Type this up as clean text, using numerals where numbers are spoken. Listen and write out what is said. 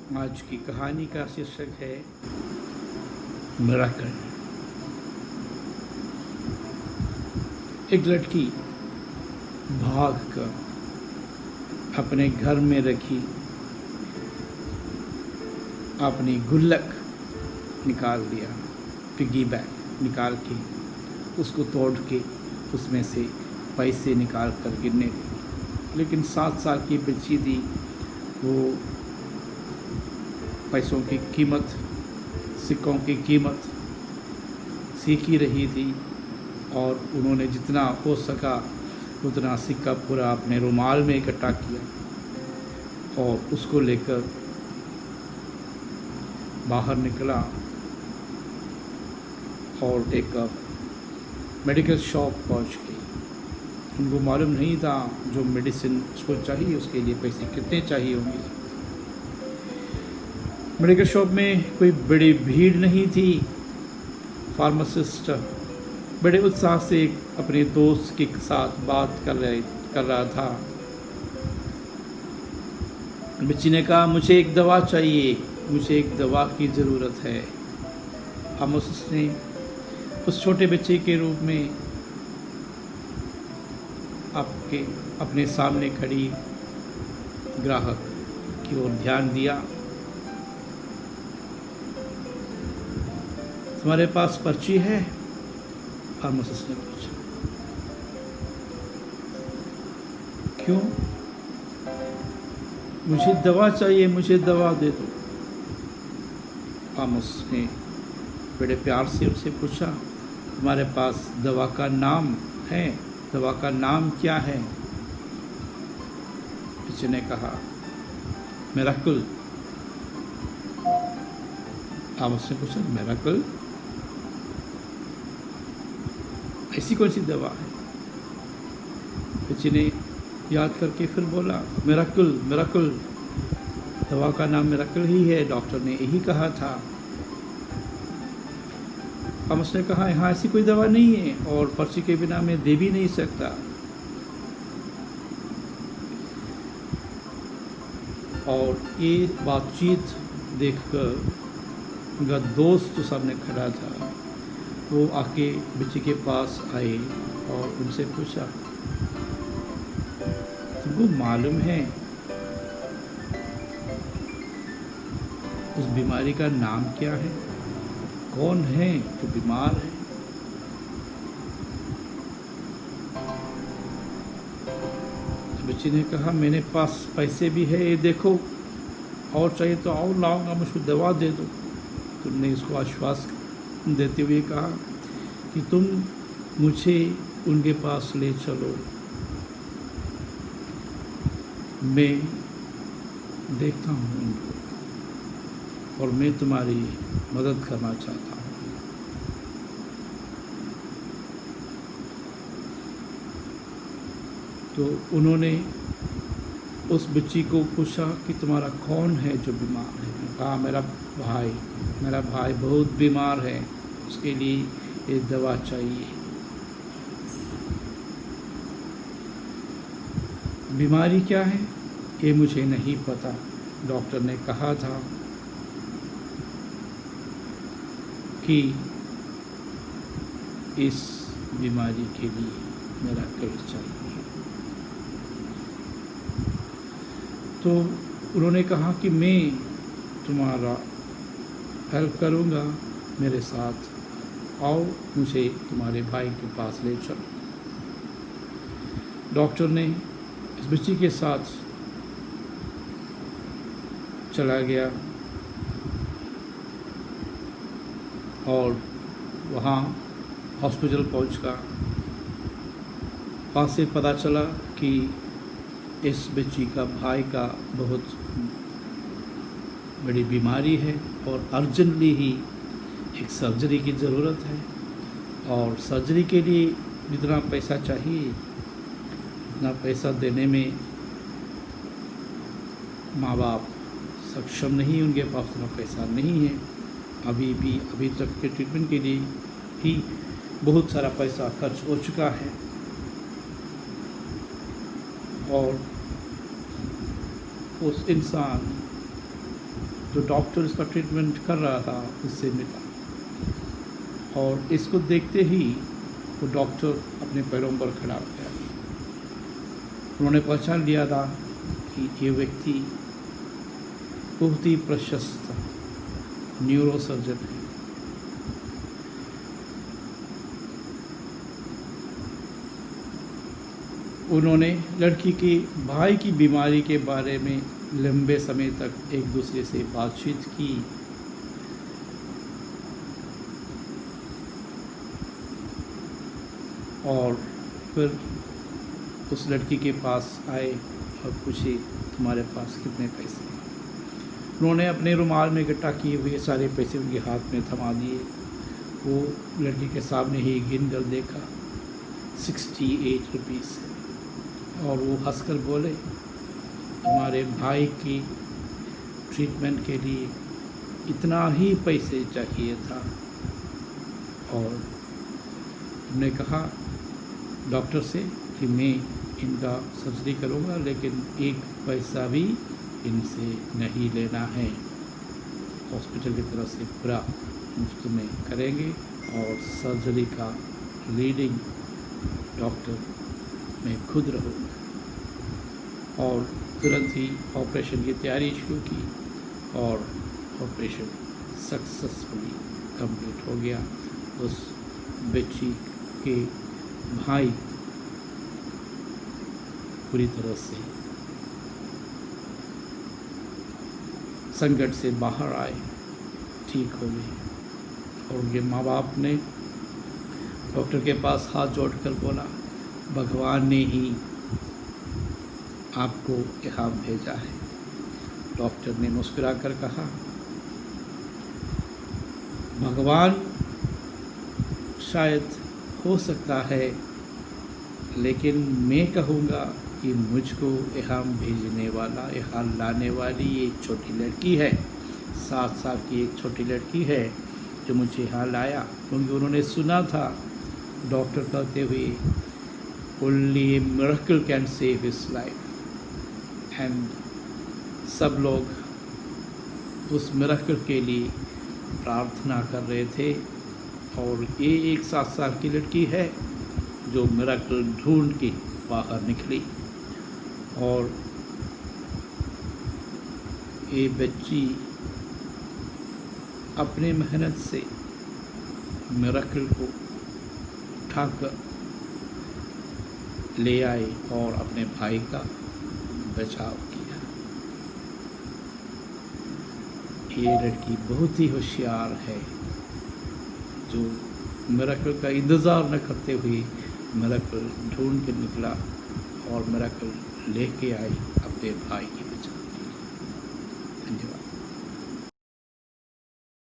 आज की कहानी का शीर्षक है मिरेकल। एक लड़की भागकर अपने घर में रखी अपनी गुल्लक निकाल दिया, पिगी बैंक निकाल के उसको तोड़ के उसमें से पैसे निकाल कर गिरने लगी। लेकिन 7 साल की बच्ची थी, वो पैसों की कीमत, सिक्कों की कीमत सीख ही रही थी और उन्होंने जितना हो सका उतना सिक्का पूरा अपने रुमाल में इकट्ठा किया और उसको लेकर बाहर निकला और एक मेडिकल शॉप पहुंच गई। उनको मालूम नहीं था जो मेडिसिन उसको चाहिए उसके लिए पैसे कितने चाहिए होंगे। मेडिकल शॉप में कोई बड़ी भीड़ नहीं थी। फार्मासिस्ट बड़े उत्साह से अपने दोस्त के साथ बात कर रहा था। बच्ची ने कहा, मुझे एक दवा चाहिए, मुझे एक दवा की ज़रूरत है। फार्मासिस्ट ने उस छोटे बच्चे के रूप में अपने सामने खड़ी ग्राहक की ओर ध्यान दिया। तुम्हारे पास पर्ची है? फार्मासिस्ट ने पूछा। क्यों? मुझे दवा चाहिए, मुझे दवा दे दो। फार्मासिस्ट ने बड़े प्यार से उससे पूछा, तुम्हारे पास दवा का नाम है? दवा का नाम क्या है? बच्चे ने कहा, मिरेकल। फार्मासिस्ट ने पूछा, मिरेकल? ऐसी कौन सी दवा है? बच्चे ने याद करके फिर बोला, मिरेकल, मिरेकल। दवा का नाम मिरेकल ही है, डॉक्टर ने यही कहा था। हम उसने कहा, यहाँ ऐसी कोई दवा नहीं है और पर्ची के बिना मैं दे भी नहीं सकता। और ये बातचीत देखकर उनका दोस्त जो सामने खड़ा था वो आके बच्ची के पास आए और उनसे पूछा, तुमको मालूम है उस बीमारी का नाम क्या है? कौन है जो बीमार है? बच्ची ने कहा, मेरे पास पैसे भी है, ये देखो, और चाहिए तो और लाऊंगा, मुझको दवा दे दो। तुमने इसको आश्वास देते हुए कहा कि तुम मुझे उनके पास ले चलो, मैं देखता हूँ उनको और मैं तुम्हारी मदद करना चाहता हूँ। तो उन्होंने उस बच्ची को पूछा कि तुम्हारा कौन है जो बीमार है? कहा, मेरा भाई बहुत बीमार है, उसके लिए ये दवा चाहिए। बीमारी क्या है ये मुझे नहीं पता, डॉक्टर ने कहा था कि इस बीमारी के लिए मिरेकल चाहिए। तो उन्होंने कहा कि मैं तुम्हारा हेल्प करूँगा, मेरे साथ आओ, मुझे तुम्हारे भाई के पास ले चलो। डॉक्टर ने इस बच्ची के साथ चला गया और वहाँ हॉस्पिटल पहुँचकर वहाँ से पता चला कि इस बच्ची का भाई का बहुत बड़ी बीमारी है और अर्जेंटली ही एक सर्जरी की ज़रूरत है और सर्जरी के लिए जितना पैसा चाहिए उतना पैसा देने में माँ बाप सक्षम नहीं, उनके पास उतना पैसा नहीं है। अभी तक के ट्रीटमेंट के लिए ही बहुत सारा पैसा खर्च हो चुका है और उस इंसान जो डॉक्टर इसका ट्रीटमेंट कर रहा था उससे मिला, और इसको देखते ही वो डॉक्टर अपने पैरों पर खड़ा हो गया। उन्होंने पहचान लिया था कि ये व्यक्ति बहुत ही प्रशस्त न्यूरोसर्जन है। उन्होंने लड़की के भाई की बीमारी के बारे में लंबे समय तक एक दूसरे से बातचीत की, और फिर उस लड़की के पास आए और पूछे तुम्हारे पास कितने पैसे हैं। उन्होंने अपने रुमाल में इकट्ठा किए हुए सारे पैसे उनके हाथ में थमा दिए। वो लड़की के सामने ही गिन कर देखा 68 रुपीज़, और वो हंसकर बोले तुम्हारे भाई की ट्रीटमेंट के लिए इतना ही पैसे चाहिए था। और हमने कहा डॉक्टर से कि मैं इनका सर्जरी करूँगा, लेकिन एक पैसा भी इनसे नहीं लेना है, हॉस्पिटल की तरफ से पूरा मुफ्त में करेंगे, और सर्जरी का लीडिंग डॉक्टर मैं खुद रहूँगा। और तुरंत ही ऑपरेशन की तैयारी शुरू की, और ऑपरेशन सक्सेसफुली कंप्लीट हो गया। उस बच्ची के भाई पूरी तरह से संकट से बाहर आए, ठीक हो गए, और उनके माँ बाप ने डॉक्टर के पास हाथ जोड़कर बोला भगवान ने ही आपको यहाँ भेजा है। डॉक्टर ने मुस्कुराकर कहा भगवान शायद हो सकता है, लेकिन मैं कहूँगा कि मुझको यहाँ भेजने वाला, यहाँ लाने वाली ये छोटी लड़की है, 7 साल की एक छोटी लड़की है जो मुझे यहाँ लाया। क्योंकि उन्होंने सुना था डॉक्टर कहते हुए only A miracle can save his life, and सब लोग उस मिरेकल के लिए प्रार्थना कर रहे थे। और ये एक 7 साल की लड़की है जो मिरेकल ढूंढ के बाहर निकली, और ये बच्ची अपने मेहनत से मिरेकल को उठाकर ले आई और अपने भाई का बचाव किया। ये लड़की बहुत ही होशियार है जो मिरेकल का इंतज़ार न करते हुए मिरेकल ढूंढ के निकला और मिरेकल लेके आई अपने भाई की